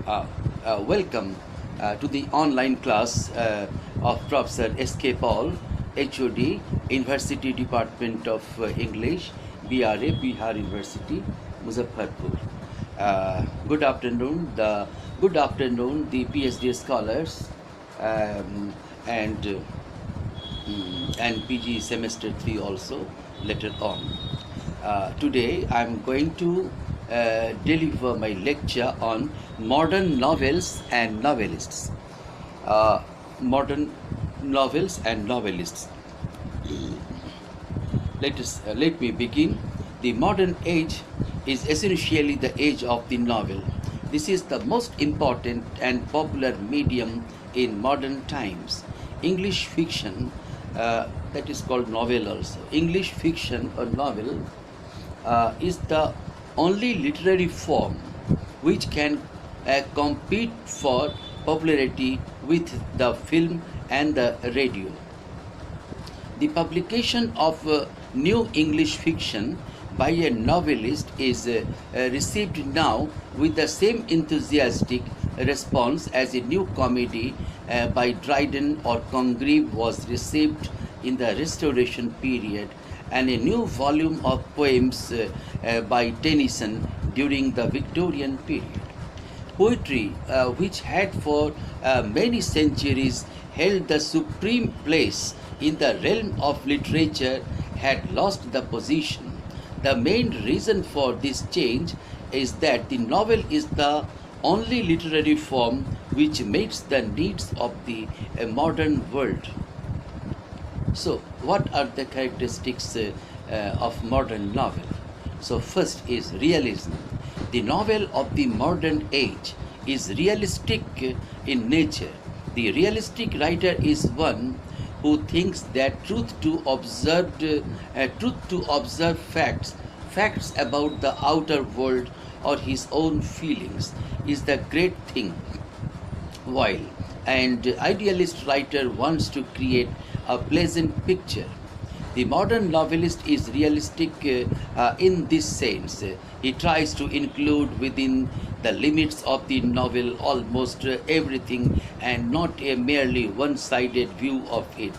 Welcome to the online class of Professor S.K. Paul, HOD, University Department of English, BRA, Bihar University, Muzaffarpur. Good afternoon, the PhD scholars um, and and PG semester 3 also later on. Today I am going to deliver my lecture on modern novels and novelists. Modern novels and novelists. Let me begin. The modern age is essentially the age of the novel. This is the most important and popular medium in modern times. English fiction, that is called novel also. English fiction or novel is the only literary form which can compete for popularity with the film and the radio. The publication of new English fiction by a novelist is received now with the same enthusiastic response as a new comedy by Dryden or Congreve was received in the Restoration period, and a new volume of poems by Tennyson during the Victorian period. Poetry, which had for many centuries held the supreme place in the realm of literature, had lost the position. The main reason for this change is that the novel is the only literary form which meets the needs of the modern world. So, what are the characteristics of modern novel? So, first is realism. The novel of the modern age is realistic in nature. The realistic writer is one who thinks that truth to observe facts about the outer world or his own feelings is the great thing, while an idealist writer wants to create a pleasant picture. The modern novelist is realistic in this sense. He tries to include within the limits of the novel almost everything and not a merely one-sided view of it.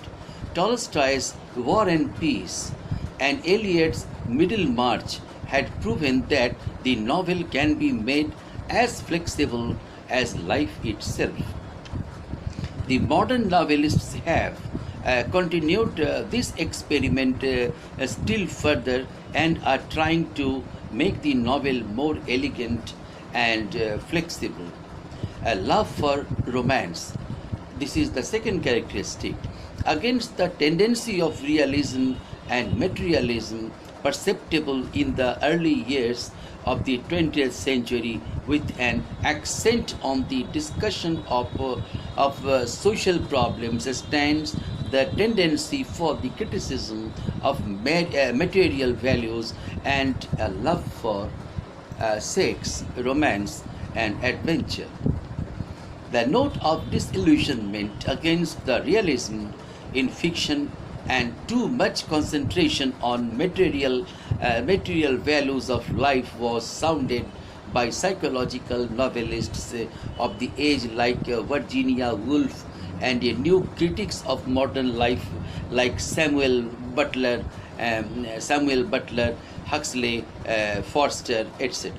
Tolstoy's War and Peace and Eliot's Middlemarch had proven that the novel can be made as flexible as life itself. The modern novelists have continued this experiment still further and are trying to make the novel more elegant and flexible. A love for romance. This is the second characteristic. Against the tendency of realism and materialism perceptible in the early years of the 20th century, with an accent on the discussion of social problems, stands the tendency for the criticism of material values and a love for sex, romance, and adventure. The note of disillusionment against the realism in fiction and too much concentration on material values of life was sounded by psychological novelists of the age like Virginia Woolf and a new critics of modern life like Samuel Butler, Huxley, Forster, etc.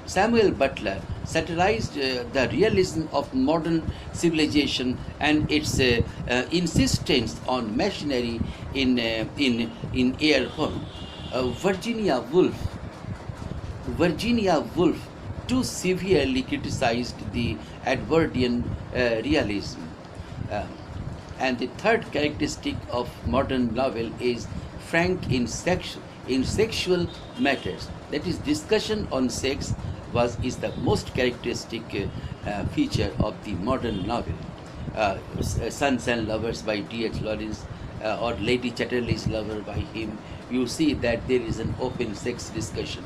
Samuel Butler satirized the realism of modern civilization and its insistence on machinery in air home. Virginia Woolf too severely criticized the Edwardian realism. And the third characteristic of modern novel is frank in sexual matters. That is, discussion on sex is the most characteristic feature of the modern novel. Sons and Lovers by D.H. Lawrence or Lady Chatterley's Lover by him, you see that there is an open sex discussion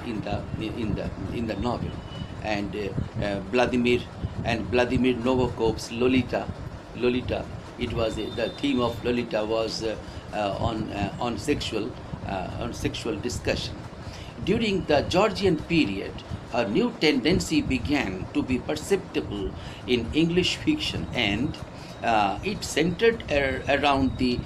in the novel. And Vladimir Nabokov's Lolita, it was the theme of Lolita was on sexual discussion. During the Georgian period, a new tendency began to be perceptible in English fiction, and it centered around the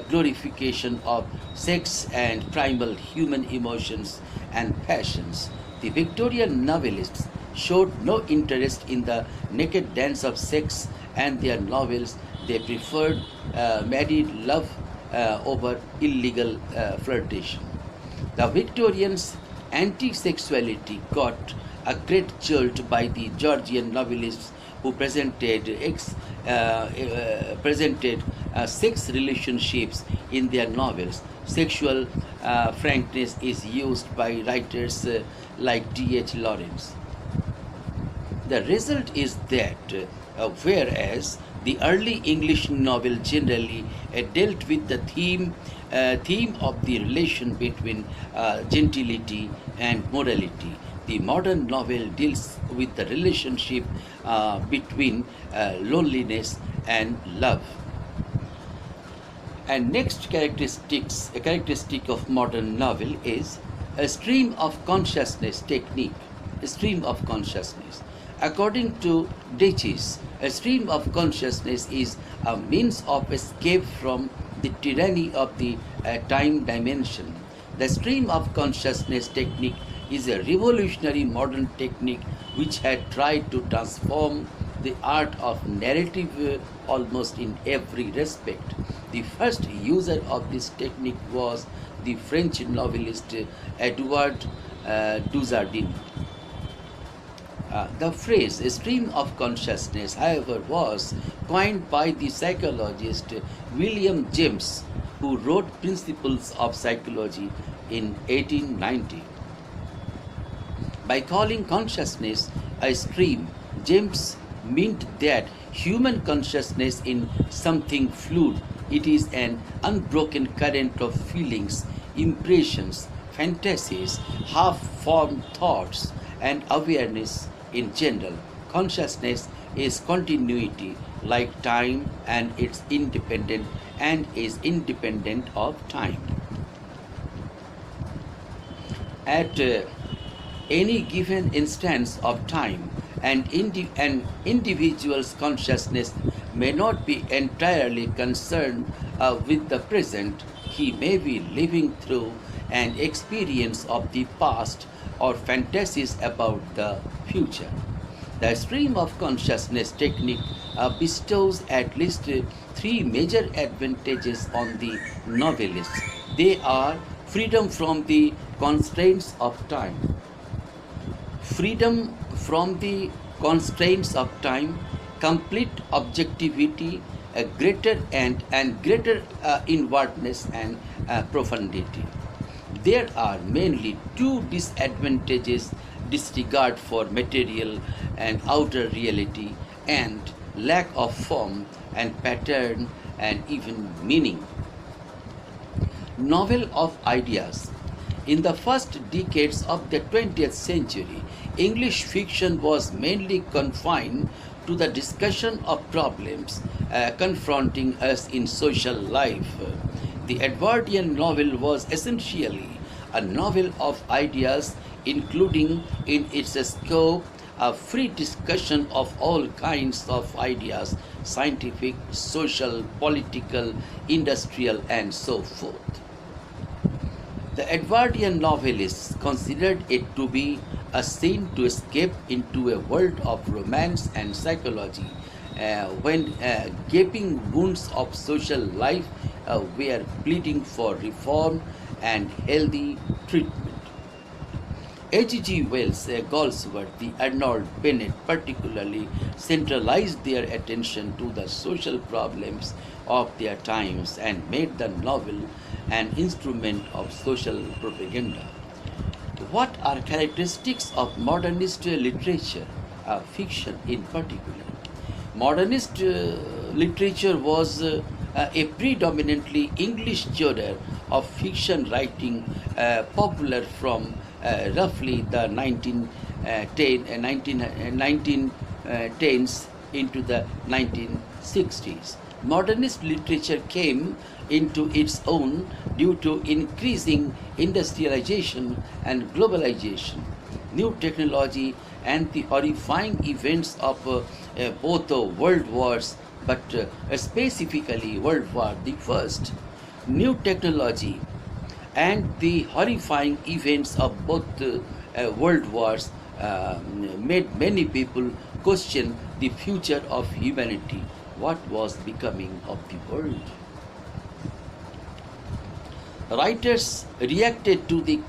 glorification of sex and primal human emotions and passions. The Victorian novelists showed no interest in the naked dance of sex, and their novels they preferred married love over illegal flirtation. The Victorians' anti-sexuality got a great jolt by the Georgian novelists who presented sex relationships in their novels. Sexual frankness is used by writers like D.H. Lawrence. The result is that whereas the early English novel generally dealt with the theme of the relation between gentility and morality, the modern novel deals with the relationship between loneliness and love. And next a characteristic of modern novel is a stream of consciousness technique. A stream of consciousness. According to Ditches, a stream of consciousness is a means of escape from the tyranny of the time dimension. The stream of consciousness technique is a revolutionary modern technique which had tried to transform the art of narrative almost in every respect. The first user of this technique was the French novelist Edward Dujardin. The phrase "a stream of consciousness", however, was coined by the psychologist William James, who wrote Principles of Psychology in 1890. By calling consciousness a stream, James meant that human consciousness is something fluid. It is an unbroken current of feelings, impressions, fantasies, half-formed thoughts, and awareness in general. Consciousness is continuity, like time, and is independent of time. At any given instance of time, an individual's consciousness may not be entirely concerned with the present. He may be living through an experience of the past or fantasies about the future. The stream of consciousness technique bestows at least three major advantages on the novelist. They are freedom from the constraints of time, freedom from the constraints of time, complete objectivity, a greater inwardness and profundity. There are mainly two disadvantages: disregard for material and outer reality, and lack of form and pattern and even meaning. Novel of ideas. In the first decades of the 20th century, English fiction was mainly confined to the discussion of problems confronting us in social life. The Edwardian novel was essentially a novel of ideas, including in its scope a free discussion of all kinds of ideas: scientific, social, political, industrial, and so forth. The Edwardian novelists considered it to be a sin to escape into a world of romance and psychology when gaping wounds of social life were pleading for reform and healthy treatment. H.G. Wells, Goldsworth, the Arnold Bennett particularly centralized their attention to the social problems of their times and made the novel an instrument of social propaganda. What are characteristics of modernist literature, fiction in particular? Modernist literature was a predominantly English genre of fiction writing, popular from roughly the 1910s into the 1960s. Modernist literature came into its own due to increasing industrialization and globalization. new technology, and the horrifying events of both world wars, but specifically World War the First. New technology and the horrifying events of both world wars made many people question the future of humanity. What was becoming of the world? Writers reacted to this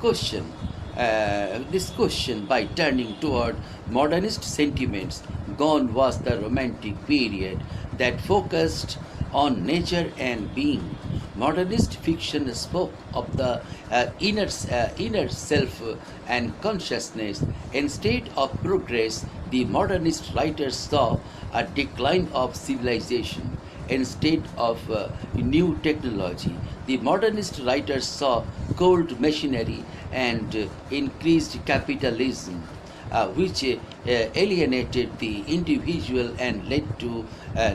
question by turning toward modernist sentiments. Gone was the romantic period that focused on nature and being. Modernist fiction spoke of the inner self and consciousness. Instead of progress, the modernist writers saw a decline of civilization. Instead of new technology, the modernist writers saw cold machinery and increased capitalism, which alienated the individual and led to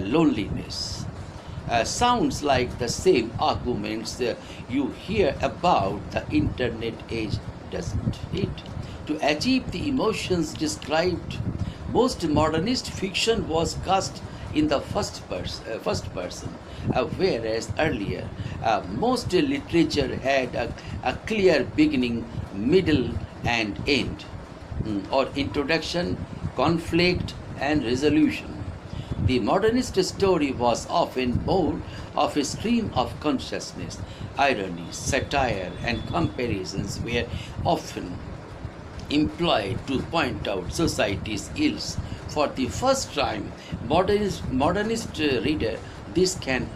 loneliness. Sounds like the same arguments you hear about the internet age, doesn't it? To achieve the emotions described, most modernist fiction was cast in the first person, whereas earlier most literature had a clear beginning, middle, and end, or introduction, conflict, and resolution. The modernist story was often born of a stream of consciousness. Irony, satire, and comparisons were often employed to point out society's ills. For the first time, modernist reader, this can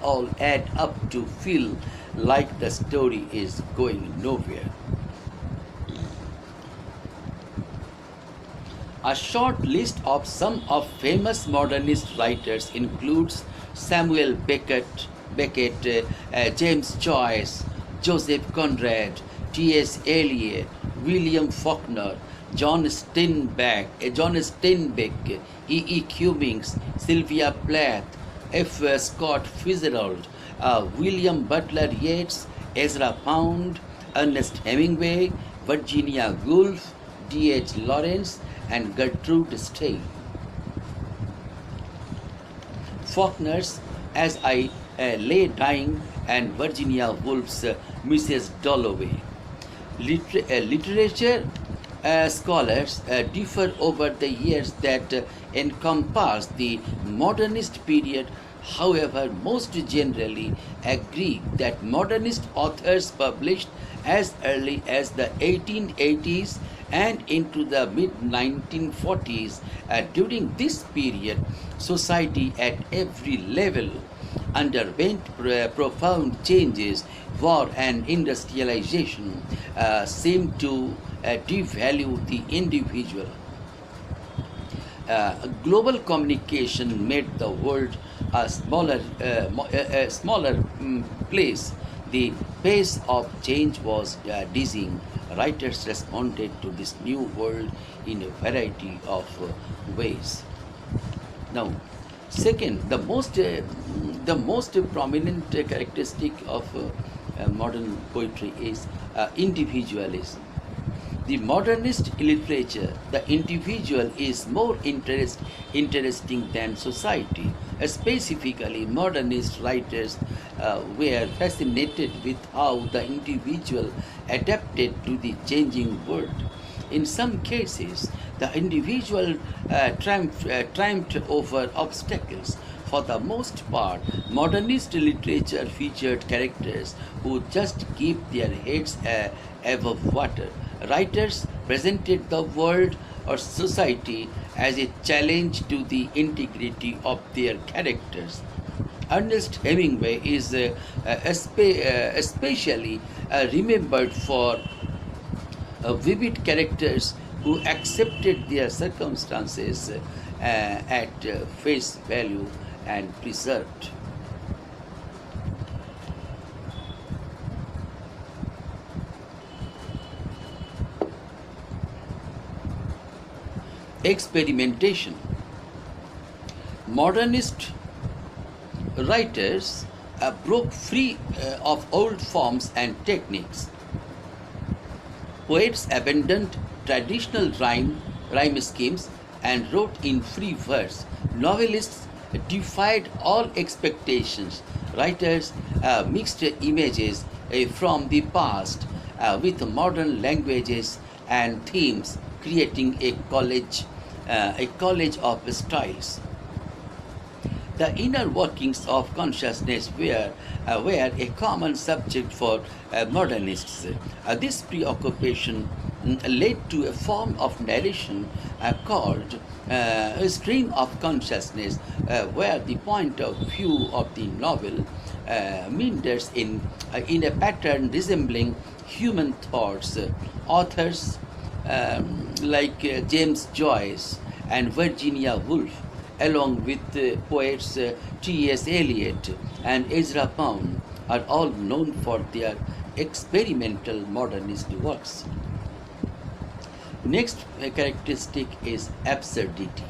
all add up to feel like the story is going nowhere. A short list of some of famous modernist writers includes Samuel Beckett, James Joyce, Joseph Conrad, T.S. Eliot, William Faulkner, John Steinbeck, E. Cummings, Sylvia Plath, F. Scott Fitzgerald, William Butler Yeats, Ezra Pound, Ernest Hemingway, Virginia Woolf, D.H. Lawrence, and Gertrude Stein. Faulkner's As I Lay Dying and Virginia Woolf's Mrs. Dalloway. Literature scholars differ over the years that encompass the modernist period. However, most generally agree that modernist authors published as early as the 1880s and into the mid 1940s. During this period, society at every level underwent profound changes. War and industrialization seemed to devalue the individual. Global communication made the world a smaller place. The pace of change was dizzying. Writers responded to this new world in a variety of ways. Now, second, the most prominent characteristic of modern poetry is individualism. The modernist literature, the individual is more interesting than society. Specifically, modernist writers were fascinated with how the individual adapted to the changing world. In some cases, the individual triumphed over obstacles. For the most part, modernist literature featured characters who just keep their heads above water. Writers presented the world or society as a challenge to the integrity of their characters. Ernest Hemingway is especially remembered for vivid characters who accepted their circumstances at face value and preserved. Experimentation. Modernist writers broke free of old forms and techniques. Poets abandoned traditional rhyme schemes and wrote in free verse. Novelists defied all expectations. Writers mixed images from the past with modern languages and themes, creating a college of styles. The inner workings of consciousness were a common subject for modernists. This preoccupation led to a form of narration called a stream of consciousness, where the point of view of the novel meanders in a pattern resembling human thoughts. Authors like James Joyce and Virginia Woolf, along with poets T.S. Eliot and Ezra Pound, are all known for their experimental modernist works. Next characteristic is absurdity.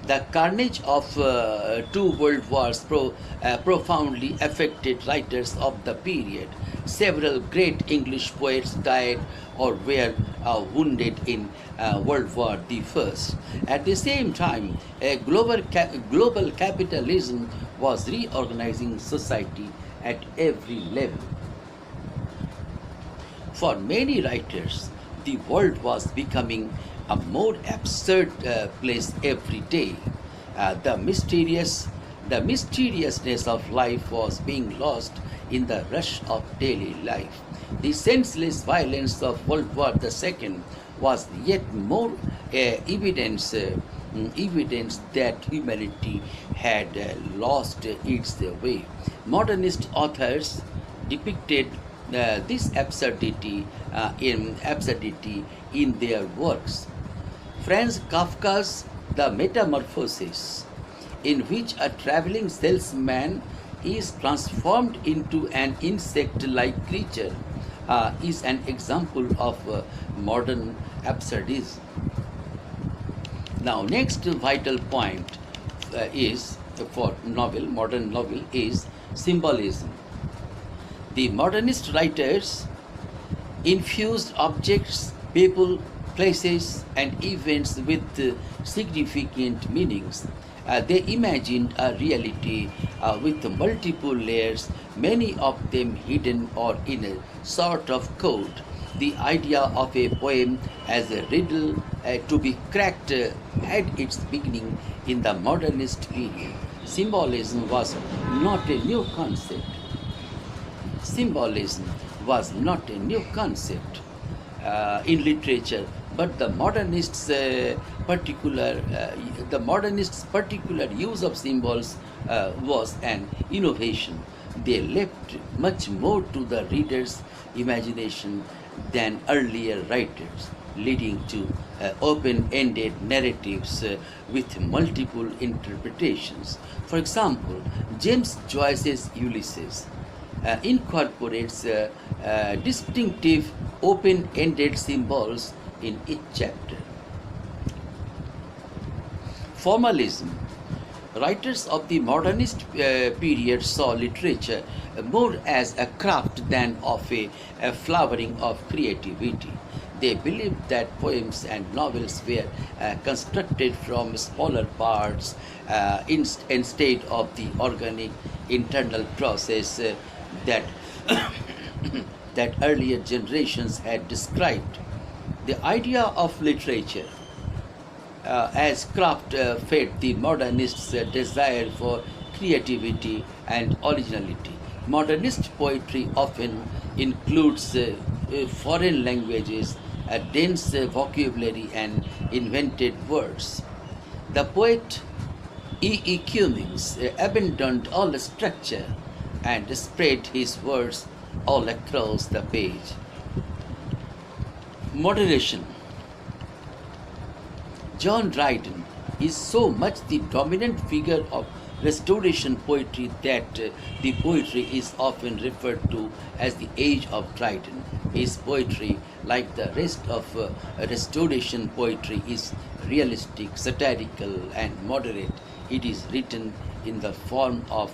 The carnage of two world wars profoundly affected writers of the period. Several great English poets died or were wounded in World War I. At the same time, global capitalism was reorganizing society at every level. For many writers, the world was becoming a more absurd place every day. The mysteriousness of life was being lost in the rush of daily life. The senseless violence of World War II was yet more evidence that humanity had lost its way. Modernist authors depicted this absurdity in their works. Franz Kafka's The Metamorphosis, in which a traveling salesman is transformed into an insect-like creature, is an example of modern absurdism. Now, next vital point is for modern novel is symbolism. The modernist writers infused objects, people, places, and events with significant meanings. They imagined a reality with multiple layers, many of them hidden or in a sort of code. The idea of a poem as a riddle to be cracked had its beginning in the modernist period. Symbolism was not a new concept. Symbolism was not a new concept in literature, but the modernists' particular use of symbols was an innovation. They left much more to the reader's imagination than earlier writers, leading to open-ended narratives with multiple interpretations. For example, James Joyce's Ulysses incorporates distinctive open-ended symbols in each chapter. Formalism. Writers of the modernist period saw literature more as a craft than of a flowering of creativity. They believed that poems and novels were constructed from smaller parts instead of the organic internal process that that earlier generations had described. The idea of literature as craft fed the modernists' desire for creativity and originality. Modernist poetry often includes foreign languages, a dense vocabulary, and invented words. The poet E. Cummings abandoned all structure and spread his words all across the page. Moderation. John Dryden is so much the dominant figure of Restoration poetry that the poetry is often referred to as the Age of Dryden. His poetry, like the rest of Restoration poetry, is realistic, satirical, and moderate It is written in the form of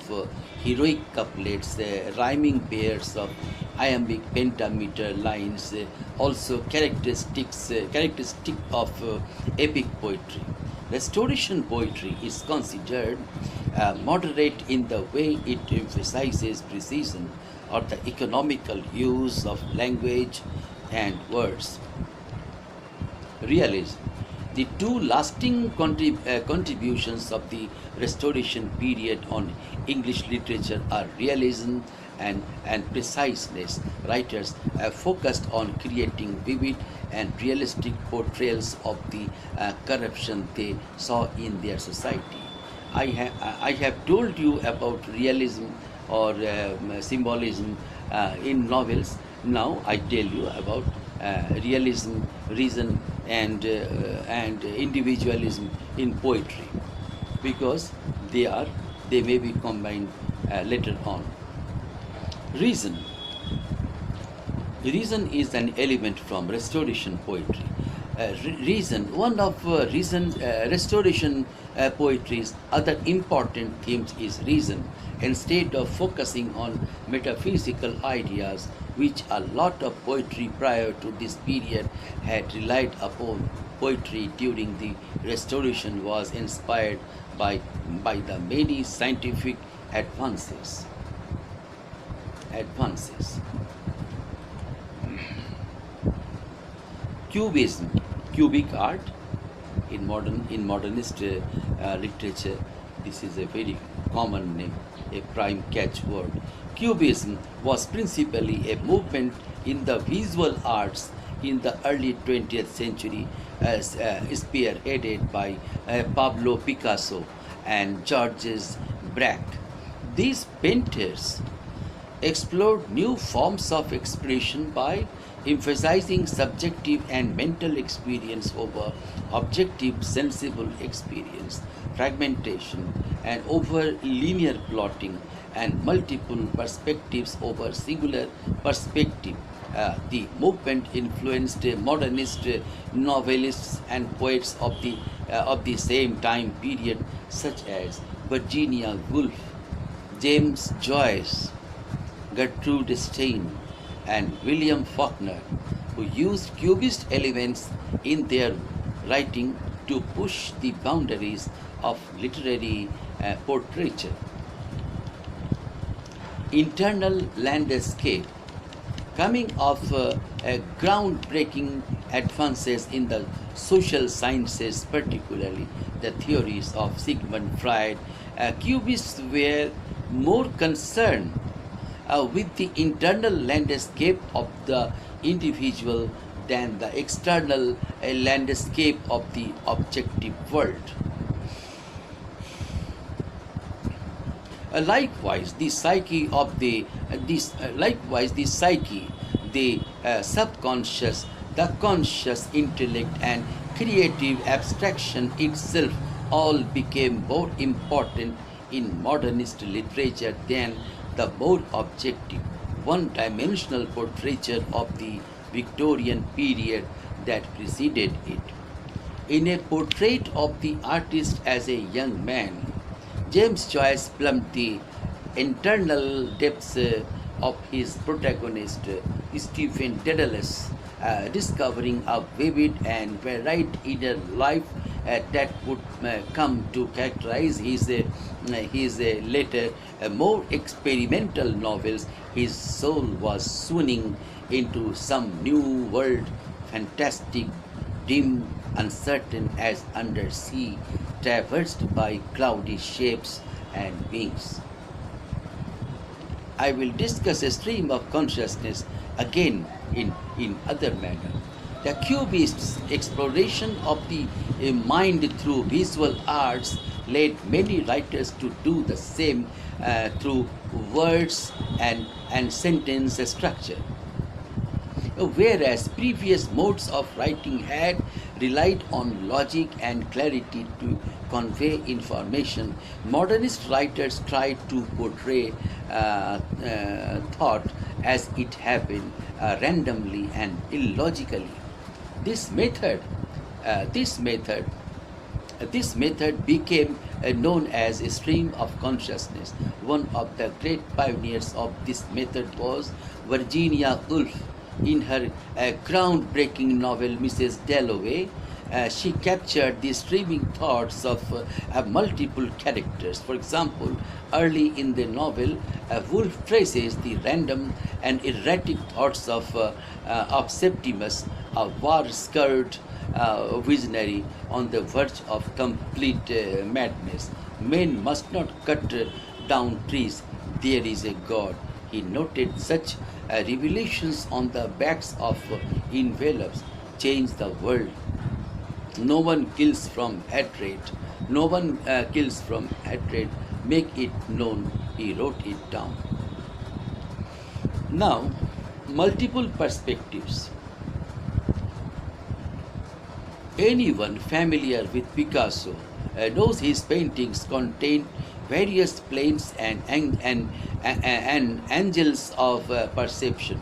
heroic couplets, rhyming pairs of iambic pentameter lines, also characteristic of epic poetry. Restoration poetry is considered moderate in the way it emphasizes precision or the economical use of language and words. Realism. The two lasting contributions of the Restoration period on English literature are realism and preciseness. Writers have focused on creating vivid and realistic portrayals of the corruption they saw in their society. I have told you about realism or symbolism in novels. Now I tell you about realism, reason, and individualism in poetry, because they may be combined later on. Reason. Reason is an element from restoration poetry. One of restoration poetry's other important themes is reason. Instead of focusing on metaphysical ideas, which a lot of poetry prior to this period had relied upon, poetry during the Restoration was inspired by the many scientific advances. Advances. Cubism, cubic art in modernist literature. This is a very common name, a prime catchword. Cubism was principally a movement in the visual arts in the early 20th century, as spearheaded by Pablo Picasso and Georges Braque. These painters explored new forms of expression by emphasizing subjective and mental experience over objective sensible experience, fragmentation and over linear plotting, and multiple perspectives over singular perspective. The movement influenced modernist novelists and poets of the same time period, such as Virginia Woolf, James Joyce, Gertrude Stein, and William Faulkner, who used Cubist elements in their writing to push the boundaries of literary portraiture. Internal landscape. Coming of groundbreaking advances in the social sciences, particularly the theories of Sigmund Freud, Cubists were more concerned with the internal landscape of the individual than the external landscape of the objective world. Likewise, the psyche of the subconscious, the conscious intellect, and creative abstraction itself all became more important in modernist literature than the more objective, one-dimensional portraiture of the Victorian period that preceded it. In a portrait of the artist as a young man, James Joyce plumbed the internal depths of his protagonist, Stephen Dedalus, discovering a vivid and varied inner life that would come to characterize his later, more experimental novels. His soul was swooning into some new world, fantastic, dim, uncertain as undersea, traversed by cloudy shapes and beings. I will discuss a stream of consciousness again in other manner. The Cubists' exploration of the mind through visual arts led many writers to do the same through words and sentence structure. Whereas previous modes of writing had relied on logic and clarity to convey information, modernist writers tried to portray thought as it happened randomly and illogically. This method This method became known as a stream of consciousness. One of the great pioneers of this method was Virginia Woolf. In her groundbreaking novel Mrs. Dalloway, she captured the streaming thoughts of multiple characters. For example, early in the novel, Woolf traces the random and erratic thoughts of Septimus, a war-scarred visionary on the verge of complete madness. Men must not cut down trees. There is a God. He noted such revelations on the backs of envelopes change the world. No one kills from hatred. No one kills from hatred. Make it known. He wrote it down. Now, multiple perspectives. Anyone familiar with Picasso knows his paintings contain various planes and angles of perception.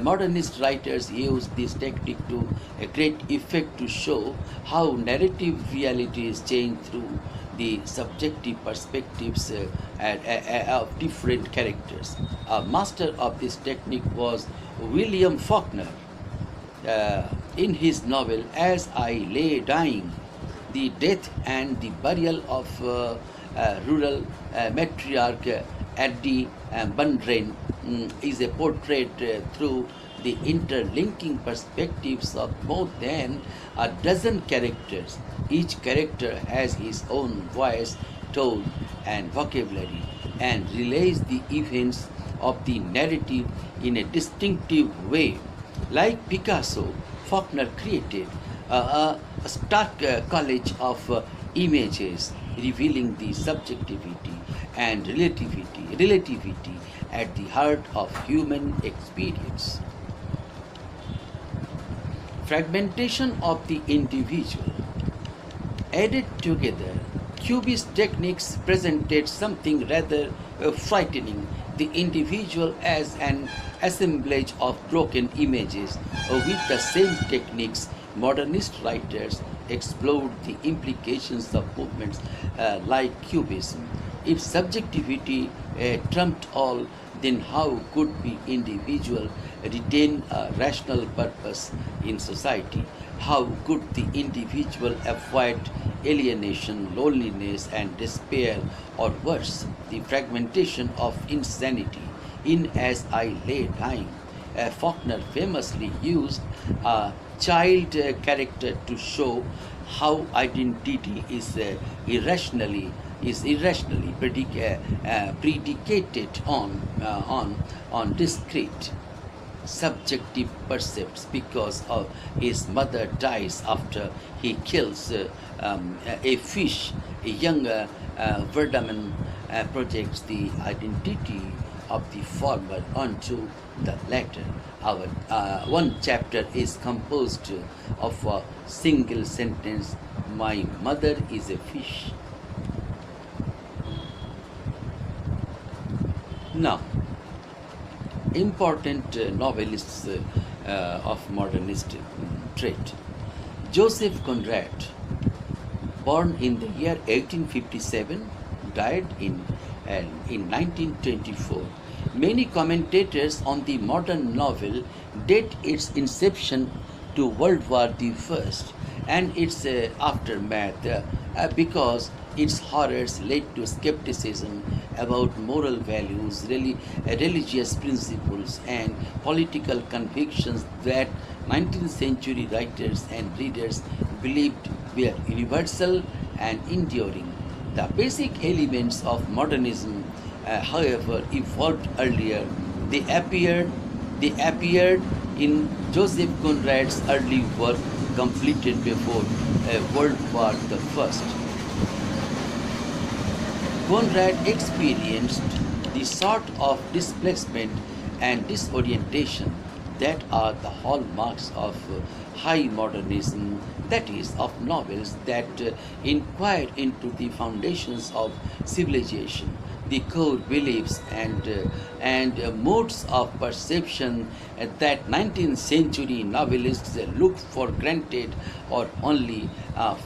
Modernist writers use this technique to a great effect to show how narrative realities change through the subjective perspectives of different characters. A master of this technique was William Faulkner. In his novel As I Lay Dying, the death and the burial of rural matriarch Addie Bundrain is a portrait through the interlinking perspectives of more than a dozen characters. Each character has his own voice, tone, and vocabulary, and relays the events of the narrative in a distinctive way. Like Picasso, Faulkner created a stark collage of images revealing the subjectivity and relativity at the heart of human experience. Fragmentation of the individual. Added together, Cubist techniques presented something rather frightening, the individual as an assemblage of broken images. With the same techniques, modernist writers explored the implications of movements like Cubism. If subjectivity trumped all, then how could the individual retain a rational purpose in society? How could the individual avoid alienation, loneliness, and despair, or worse, the fragmentation of insanity? In As I Lay Dying, Faulkner famously used a child character to show how identity is irrationally predicated on discrete subjective percepts. Because of his mother dies after he kills a fish, a young Verdaman projects the identity of the former onto the latter. Our one chapter is composed of a single sentence: "My mother is a fish." Now, important novelists of modernist trait. Joseph Conrad, born in the year 1857, died in 1924. Many commentators on the modern novel date its inception to World War I and its aftermath because its horrors led to skepticism about moral values, religious principles, and political convictions that 19th century writers and readers believed were universal and enduring. The basic elements of modernism, however, evolved earlier. They appeared in Joseph Conrad's early work completed before World War I. Conrad experienced the sort of displacement and disorientation that are the hallmarks of high modernism, that is, of novels that inquire into the foundations of civilization. the core beliefs and modes of perception that 19th century novelists look for granted or only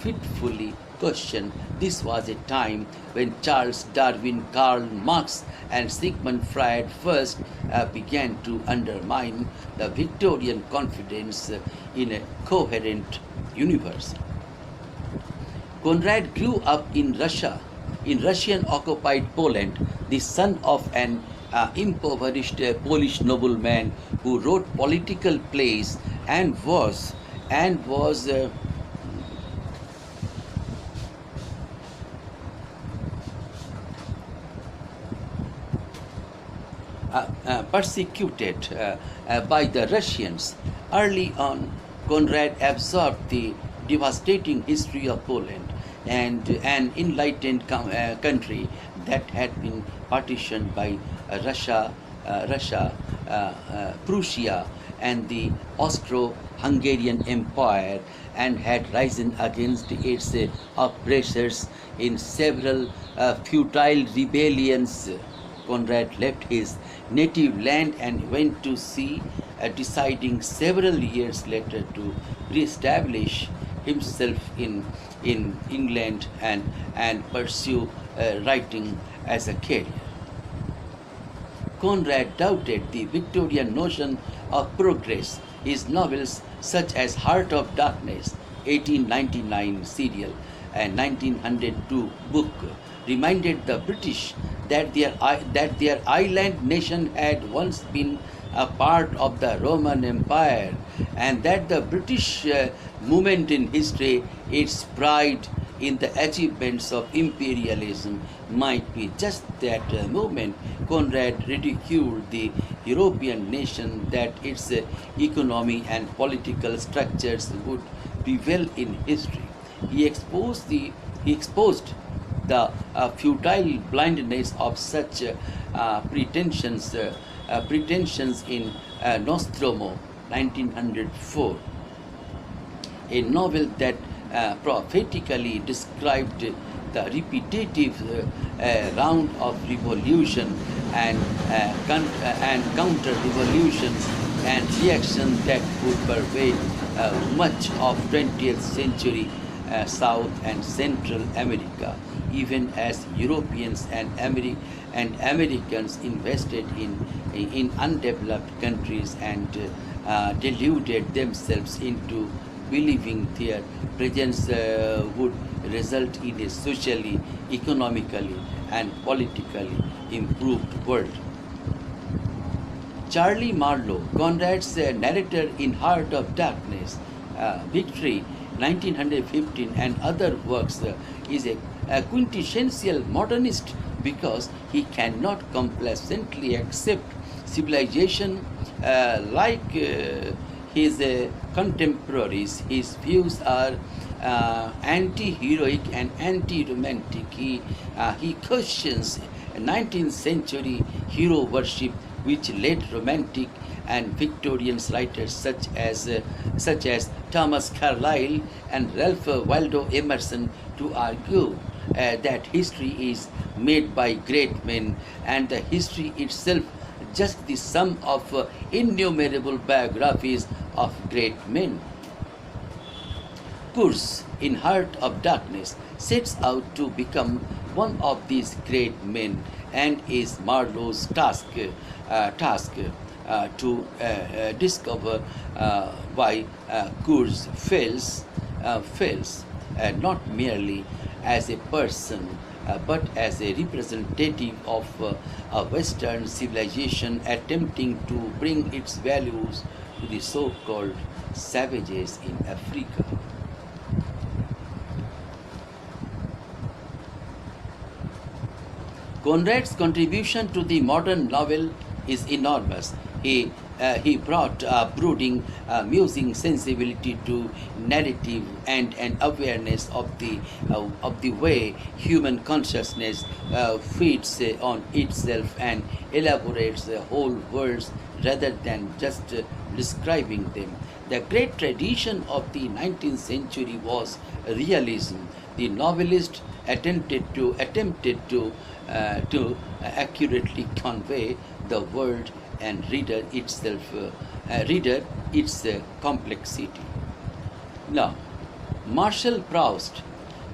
fitfully question. This was a time when Charles Darwin, Karl Marx, and Sigmund Freud first began to undermine the Victorian confidence in a coherent universe. Conrad grew up in Russia, in Russian occupied Poland, the son of an impoverished Polish nobleman who wrote political plays and was persecuted by the Russians. Early on, Conrad absorbed the devastating history of Poland and an enlightened country that had been partitioned by Prussia, and the Austro-Hungarian Empire, and had risen against its oppressors in several futile rebellions. Conrad left his native land and went to sea, deciding several years later to re-establish himself in England and pursue writing as a career. Conrad doubted the Victorian notion of progress. His novels, such as Heart of Darkness, 1899 serial, and 1902 book, reminded the British that their island nation had once been a part of the Roman Empire, and that the British movement in history, its pride in the achievements of imperialism, might be just that movement. Conrad ridiculed the European nation that its economy and political structures would prevail in history. He exposed the futile blindness of such pretensions in Nostromo, 1904, a novel that prophetically described the repetitive round of revolution and counter-revolutions and reactions that would pervade much of 20th century South and Central America, even as Europeans and Americans invested in undeveloped countries and deluded themselves into believing their presence would result in a socially, economically, and politically improved world. Charlie Marlow, Conrad's narrator in Heart of Darkness, Victory, 1915, and other works, is a quintessential modernist because he cannot complacently accept civilization like his contemporaries. His views are anti-heroic and anti-romantic. He questions 19th century hero worship, which led Romantic and Victorian writers such as Thomas Carlyle and Ralph Waldo Emerson to argue that history is made by great men, and the history itself just the sum of innumerable biographies of great men. Kurz, in Heart of Darkness, sets out to become one of these great men, and is Marlowe's task to discover why Kurz fails, not merely as a person, but as a representative of a Western civilization attempting to bring its values to the so-called savages in Africa. Conrad's contribution to the modern novel is enormous. He brought a brooding, musing sensibility to narrative and an awareness of the way human consciousness feeds on itself and elaborates whole worlds rather than just describing them. The great tradition of the 19th century was realism. The novelist attempted to accurately convey the world and reader its complexity. Now, Marshall Prowsed,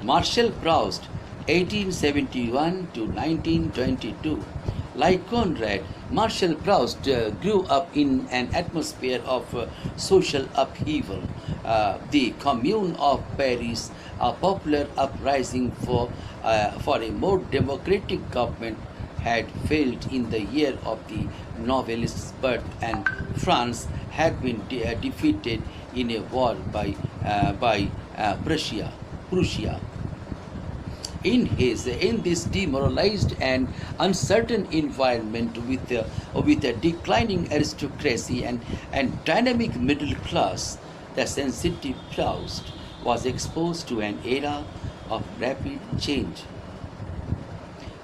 Marshall Prowsed, 1871 to 1922. Like Conrad, Marshall Prowsed grew up in an atmosphere of social upheaval. The Commune of Paris, a popular uprising for a more democratic government, had failed in the year of the novelist's birth, and France had been defeated in a war by Prussia. In this demoralized and uncertain environment, with a declining aristocracy and dynamic middle class, the sensitive Proust was exposed to an era of rapid change.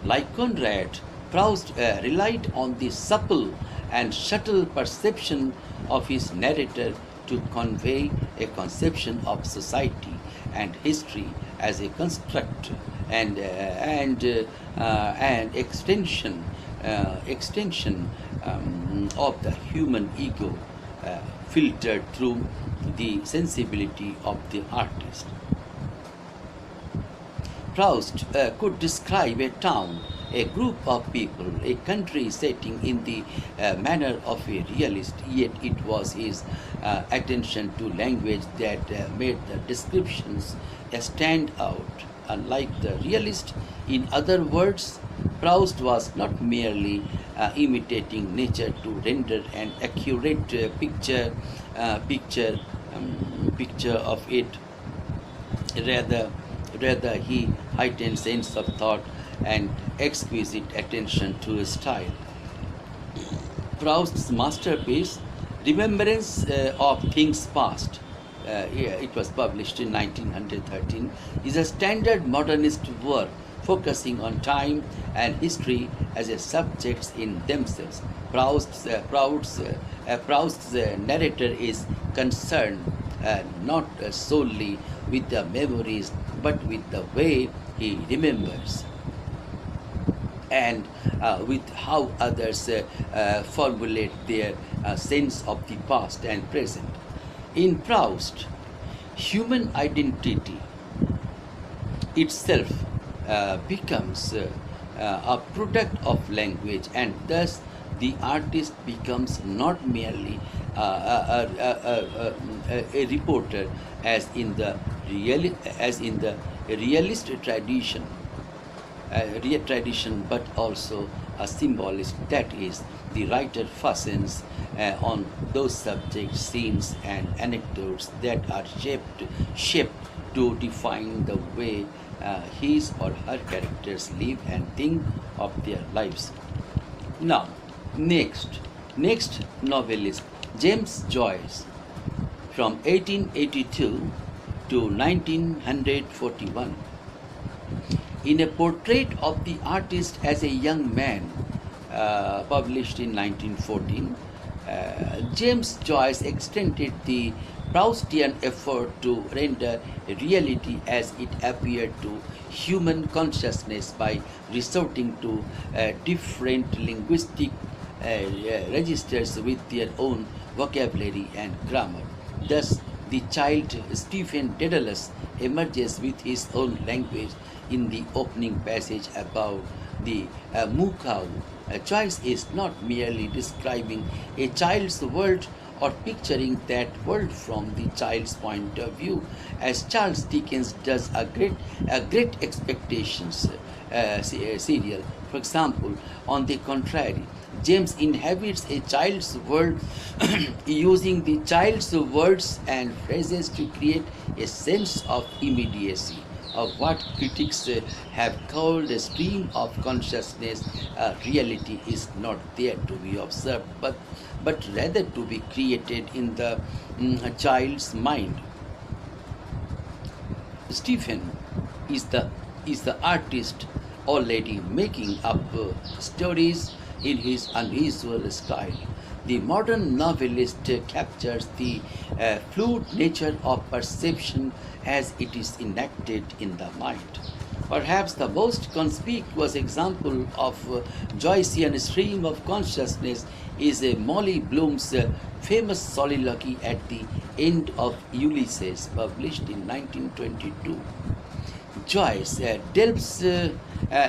Like Conrad, Proust relied on the supple and subtle perception of his narrator to convey a conception of society and history as a construct and extension of the human ego, filtered through the sensibility of the artist. Proust could describe a town, a group of people, a country setting in the manner of a realist, yet it was his attention to language that made the descriptions stand out. Unlike the realist, in other words, Proust was not merely imitating nature to render an accurate picture of it. Rather, he heightened sense of thought and exquisite attention to style. Proust's masterpiece, Remembrance of Things Past, it was published in 1913, is a standard modernist work focusing on time and history as a subjects in themselves. Proust's narrator is concerned not solely with the memories but with the way he remembers and with how others formulate their sense of the past and present. In Proust, human identity itself becomes a product of language, and thus the artist becomes not merely a reporter as in the realist tradition, but also a symbolist. That is, the writer fastens on those subjects, scenes, and anecdotes that are shaped to define the way his or her characters live and think of their lives. Now, next novelist, James Joyce, from 1882 to 1941. In a portrait of the artist as a young man, published in 1914, James Joyce extended the Proustian effort to render reality as it appeared to human consciousness by resorting to different linguistic registers with their own vocabulary and grammar. Thus, the child Stephen Dedalus emerges with his own language in the opening passage about the moo cow. Joyce is not merely describing a child's world or picturing that world from the child's point of view, as Charles Dickens does a great expectations serial. For example, on the contrary, James inhabits a child's world using the child's words and phrases to create a sense of immediacy, of what critics have called a stream of consciousness. Reality is not there to be observed, but rather to be created in the child's mind. Stephen is the artist already making up stories in his unusual style. The modern novelist captures the fluid nature of perception as it is enacted in the mind. Perhaps the most conspicuous example of Joycean stream of consciousness is Molly Bloom's famous soliloquy at the end of Ulysses, published in 1922. Joyce delves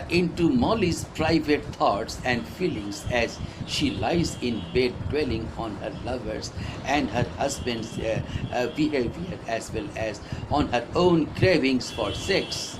into Molly's private thoughts and feelings as she lies in bed dwelling on her lovers and her husband's behavior as well as on her own cravings for sex.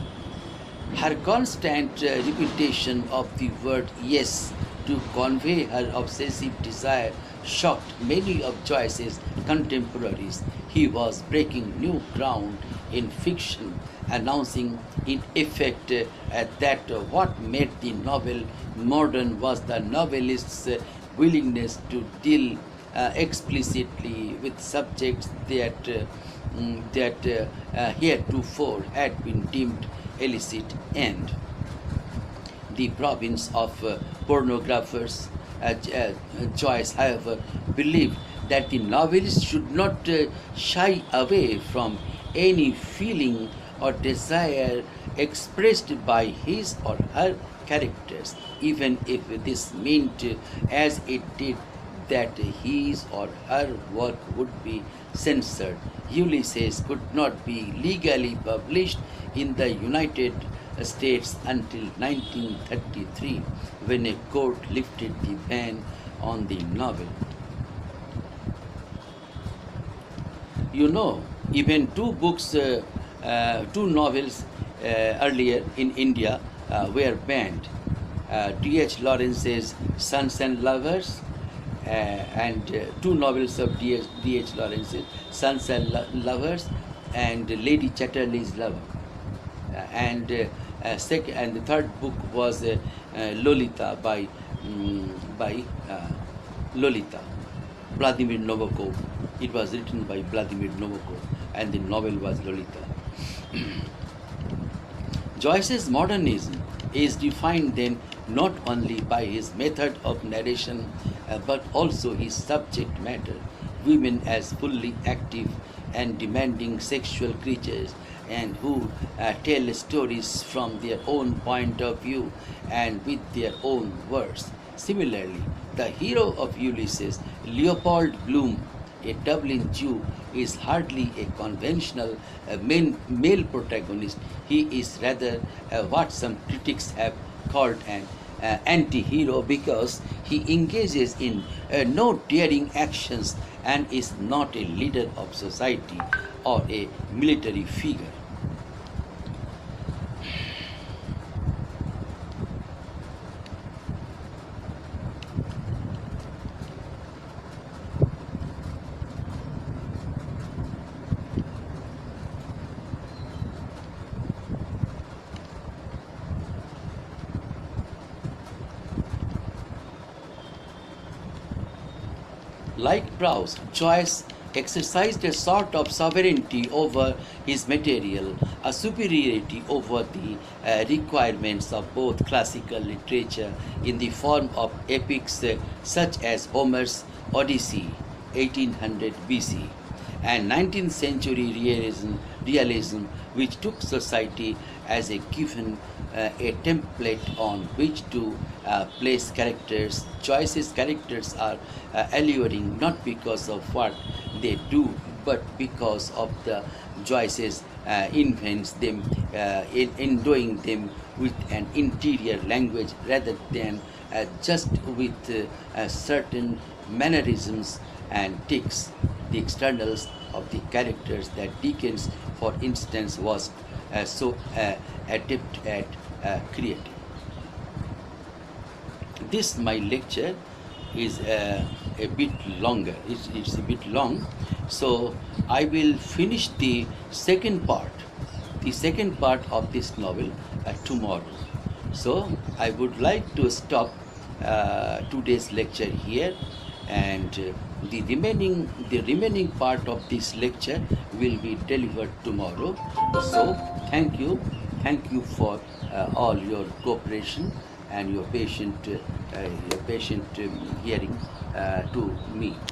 Her constant repetition of the word yes to convey her obsessive desire shocked many of Joyce's contemporaries. He was breaking new ground in fiction, announcing in effect that what made the novel modern was the novelist's willingness to deal explicitly with subjects that heretofore had been deemed illicit, and the province of pornographers. Joyce, however, believed that the novelist should not shy away from any feeling or desire expressed by his or her characters, even if this meant, as it did, that his or her work would be censored. Ulysses could not be legally published in the United States until 1933, when a court lifted the ban on the novel. You know, even two novels earlier in India were banned. D.H. Lawrence's Sons and Lovers, and two novels of D.H. Lawrence's Sons and Lovers, and Lady Chatterley's Lover. And the third book was Lolita by Lolita, Vladimir Nabokov. It was written by Vladimir Nabokov, and the novel was Lolita. Joyce's modernism is defined then not only by his method of narration but also his subject matter. Women as fully active and demanding sexual creatures, and who tell stories from their own point of view and with their own words. Similarly, the hero of Ulysses, Leopold Bloom, a Dublin Jew, is hardly a conventional male protagonist. He is rather what some critics have called an anti-hero, because he engages in no daring actions and is not a leader of society or a military figure. Like Prowsed, Joyce exercised a sort of sovereignty over his material, a superiority over the requirements of both classical literature in the form of epics such as Homer's Odyssey, 1800 BC, and 19th century realism, which took society as a given, a template on which to place characters. Joyce's characters are alluring not because of what they do, but because of the Joyce's invents them, endowing them with an interior language rather than just with certain mannerisms and tics. The externals of the characters that Dickens, for instance, was so adept at creating. This my lecture is a bit longer. It's a bit long, so I will finish the second part of this novel tomorrow. So I would like to stop today's lecture here, and the remaining part of this lecture will be delivered tomorrow. So thank you for all your cooperation, and your patient hearing to me.